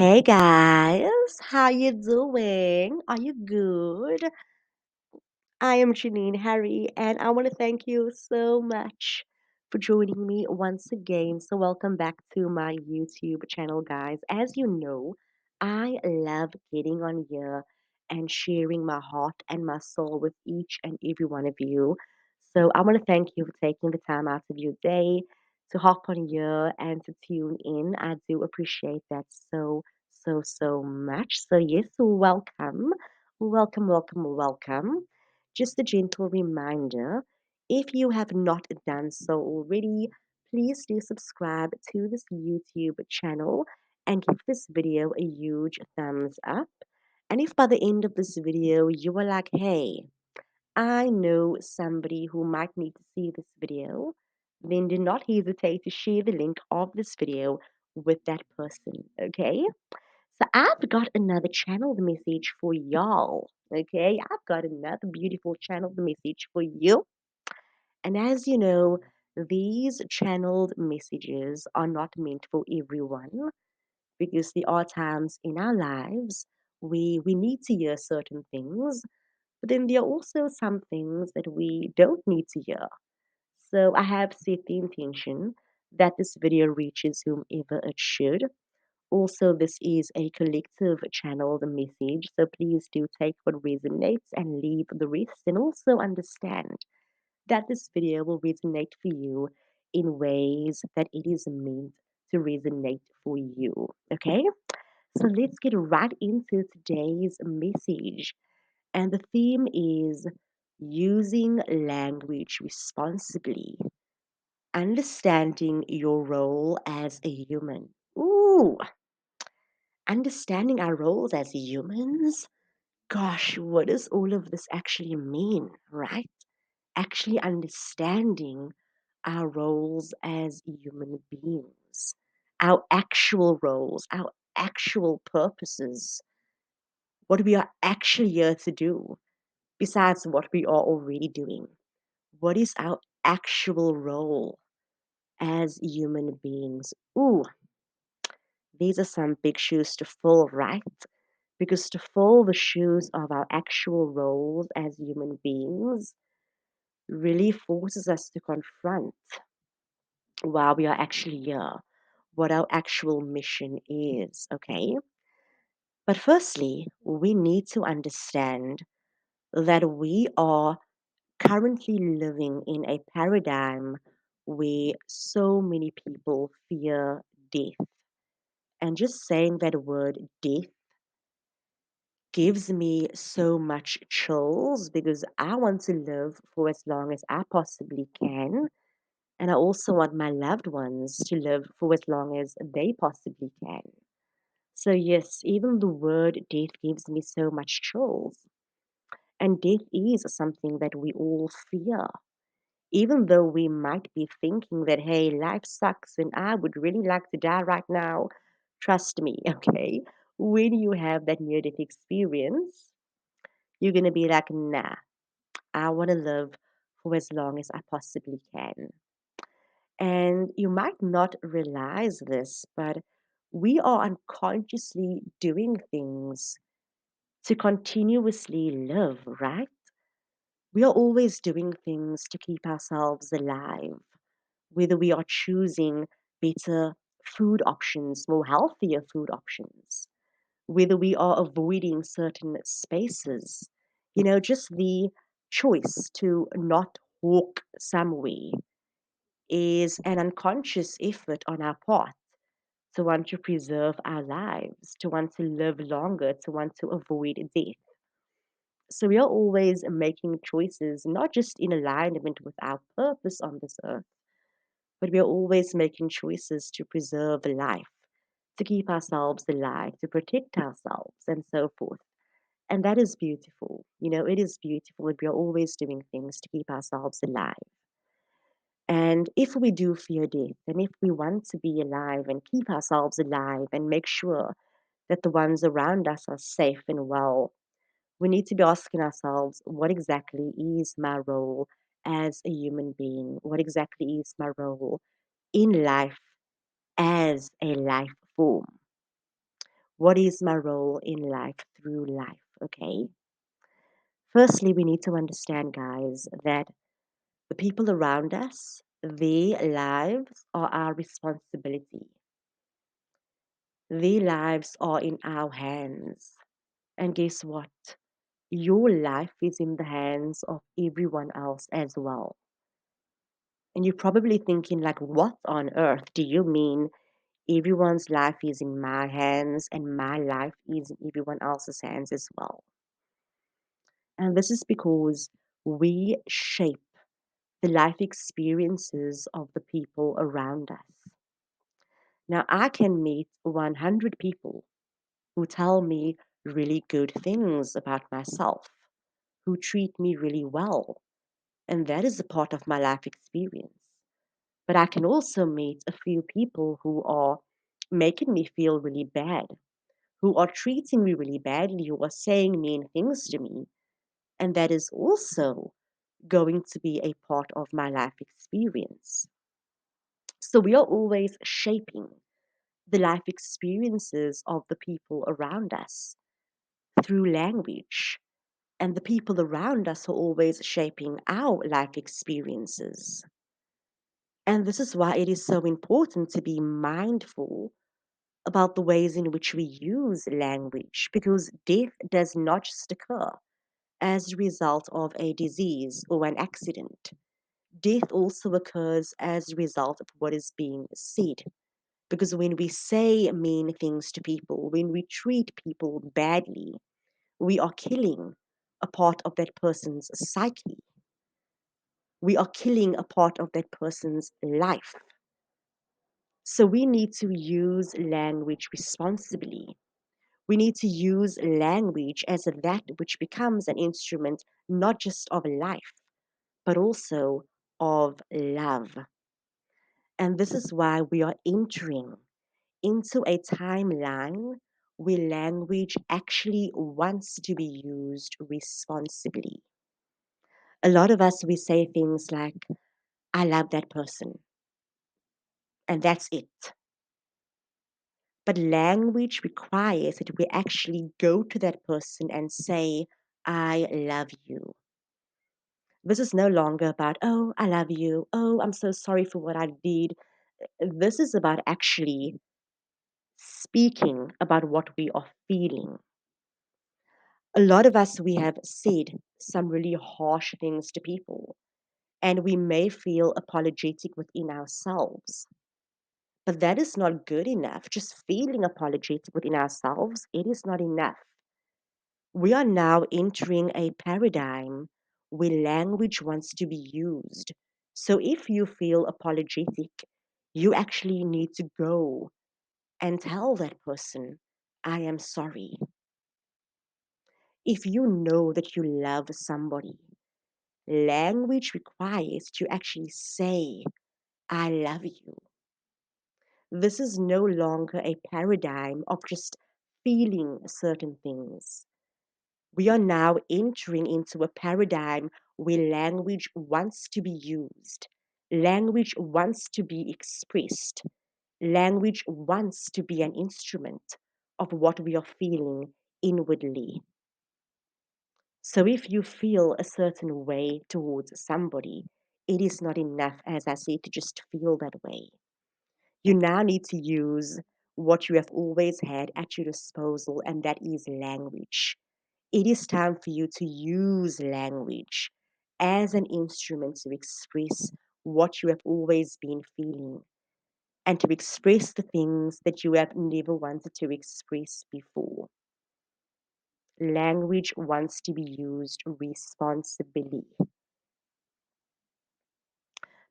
Hey guys, how you doing? Are you good? I am Janine Harry, and I want to thank you so much for joining me once again. So, welcome back to my YouTube channel, guys. As you know, I love getting on here and sharing my heart and my soul with each and every one of you. So, I want to thank you for taking the time out of your day to hop on here and to tune in. I do appreciate that so much. So, yes, welcome. Welcome, welcome, welcome. Just a gentle reminder, if you have not done so already, please do subscribe to this YouTube channel and give this video a huge thumbs up. And if by the end of this video you are like, hey, I know somebody who might need to see this video, then do not hesitate to share the link of this video with that person, okay? So I've got another channeled message for y'all. Okay, I've got another beautiful channeled message for you. And as you know, these channeled messages are not meant for everyone because there are times in our lives we need to hear certain things, but then there are also some things that we don't need to hear. So I have set the intention that this video reaches whomever it should. Also, this is a collective channeled message, so please do take what resonates and leave the rest. And also understand that this video will resonate for you in ways that it is meant to resonate for you. Okay, so let's get right into today's message. And the theme is using language responsibly, understanding your role as a human. Ooh, understanding our roles as humans, gosh, what does all of this actually mean, right? Actually understanding our roles as human beings, our actual roles, our actual purposes, what we are actually here to do, besides what we are already doing. What is our actual role as human beings? Ooh, these are some big shoes to fill, right? Because to fill the shoes of our actual roles as human beings really forces us to confront why we are actually here, what our actual mission is, okay? But firstly, we need to understand that we are currently living in a paradigm where so many people fear death. And just saying that word death gives me so much chills because I want to live for as long as I possibly can. And I also want my loved ones to live for as long as they possibly can. So, yes, even the word death gives me so much chills. And death is something that we all fear. Even though we might be thinking that, hey, life sucks and I would really like to die right now, trust me, okay? When you have that near death experience, you're going to be like, nah, I want to live for as long as I possibly can. And you might not realize this, but we are unconsciously doing things to continuously live, right? We are always doing things to keep ourselves alive, whether we are choosing better food options, more healthier food options, whether we are avoiding certain spaces, just the choice to not walk somewhere is an unconscious effort on our part to want to preserve our lives, to want to live longer, to want to avoid death. So we are always making choices, not just in alignment with our purpose on this earth, but we are always making choices to preserve life, to keep ourselves alive, to protect ourselves, and so forth. And that is beautiful. It is beautiful that we are always doing things to keep ourselves alive. And if we do fear death, and if we want to be alive and keep ourselves alive and make sure that the ones around us are safe and well, we need to be asking ourselves, what exactly is my role as a human being? What exactly is my role in life as a life form? What is my role in life through life? Okay. Firstly, we need to understand, guys, that the people around us, their lives are our responsibility. Their lives are in our hands. And guess what? Your life is in the hands of everyone else as well. And you're probably thinking, like, what on earth do you mean everyone's life is in my hands and my life is in everyone else's hands as well? And this is because we shape the life experiences of the people around us. Now, I can meet 100 people who tell me really good things about myself, who treat me really well, and that is a part of my life experience. But I can also meet a few people who are making me feel really bad, who are treating me really badly, who are saying mean things to me, and that is also going to be a part of my life experience. So we are always shaping the life experiences of the people around us through language, and the people around us are always shaping our life experiences. And this is why it is so important to be mindful about the ways in which we use language, because death does not just occur as a result of a disease or an accident. Death also occurs as a result of what is being said. Because when we say mean things to people, when we treat people badly, we are killing a part of that person's psyche. We are killing a part of that person's life. So we need to use language responsibly. We need to use language as that which becomes an instrument not just of life, but also of love. And this is why we are entering into a timeline where language actually wants to be used responsibly. A lot of us, we say things like, I love that person, and that's it. But language requires that we actually go to that person and say, I love you. This is no longer about, oh, I love you. Oh, I'm so sorry for what I did. This is about actually speaking about what we are feeling. A lot of us, we have said some really harsh things to people, and we may feel apologetic within ourselves. But that is not good enough. Just feeling apologetic within ourselves, it is not enough. We are now entering a paradigm where language wants to be used. So if you feel apologetic, you actually need to go and tell that person, I am sorry. If you know that you love somebody, language requires you actually say, I love you. This is no longer a paradigm of just feeling certain things. We are now entering into a paradigm where language wants to be used, language wants to be expressed, language wants to be an instrument of what we are feeling inwardly. So if you feel a certain way towards somebody, it is not enough, as I said, to just feel that way. You now need to use what you have always had at your disposal, and that is language. It is time for you to use language as an instrument to express what you have always been feeling and to express the things that you have never wanted to express before. Language wants to be used responsibly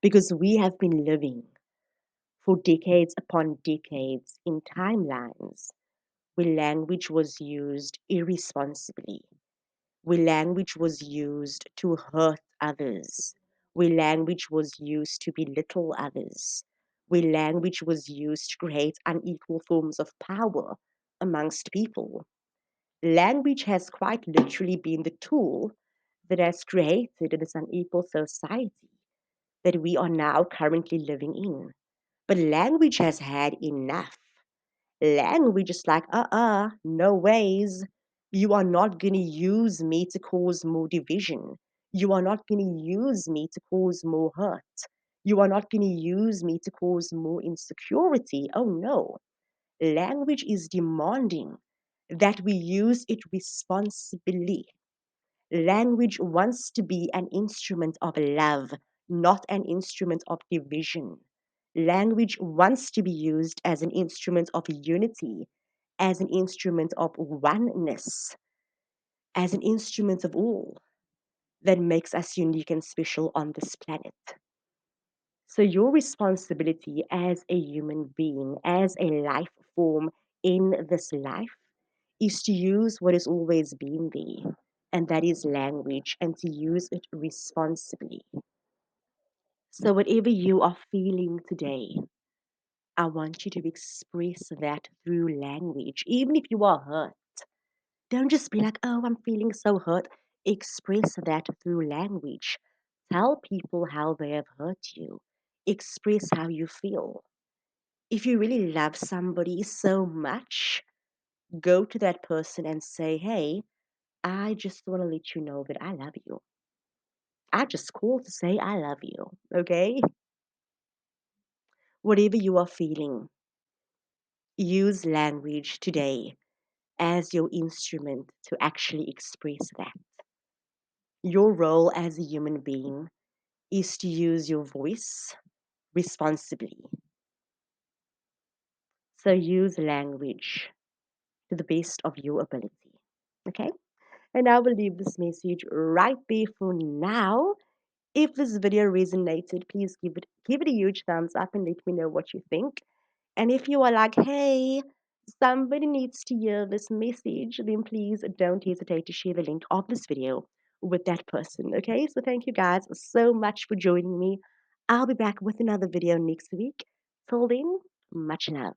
because we have been living for decades upon decades in timelines where language was used irresponsibly, where language was used to hurt others, where language was used to belittle others, where language was used to create unequal forms of power amongst people. Language has quite literally been the tool that has created this unequal society that we are now currently living in. But language has had enough. Language is like, no ways. You are not going to use me to cause more division. You are not going to use me to cause more hurt. You are not going to use me to cause more insecurity. Oh no. Language is demanding that we use it responsibly. Language wants to be an instrument of love, not an instrument of division. Language wants to be used as an instrument of unity, as an instrument of oneness, as an instrument of all that makes us unique and special on this planet. So, your responsibility as a human being, as a life form in this life, is to use what has always been there, and that is language, and to use it responsibly. So, whatever you are feeling today, I want you to express that through language, even if you are hurt. Don't just be like, oh, I'm feeling so hurt. Express that through language. Tell people how they have hurt you. Express how you feel. If you really love somebody so much, go to that person and say, hey, I just want to let you know that I love you. I just called to say I love you. Okay? Whatever you are feeling, use language today as your instrument to actually express that. Your role as a human being is to use your voice responsibly. So use language to the best of your ability. Okay? And I will leave this message right there for now. If this video resonated, please give it a huge thumbs up and let me know what you think. And if you are like, hey, somebody needs to hear this message, then please don't hesitate to share the link of this video with that person. Okay, so thank you guys so much for joining me. I'll be back with another video next week. Till then, much love.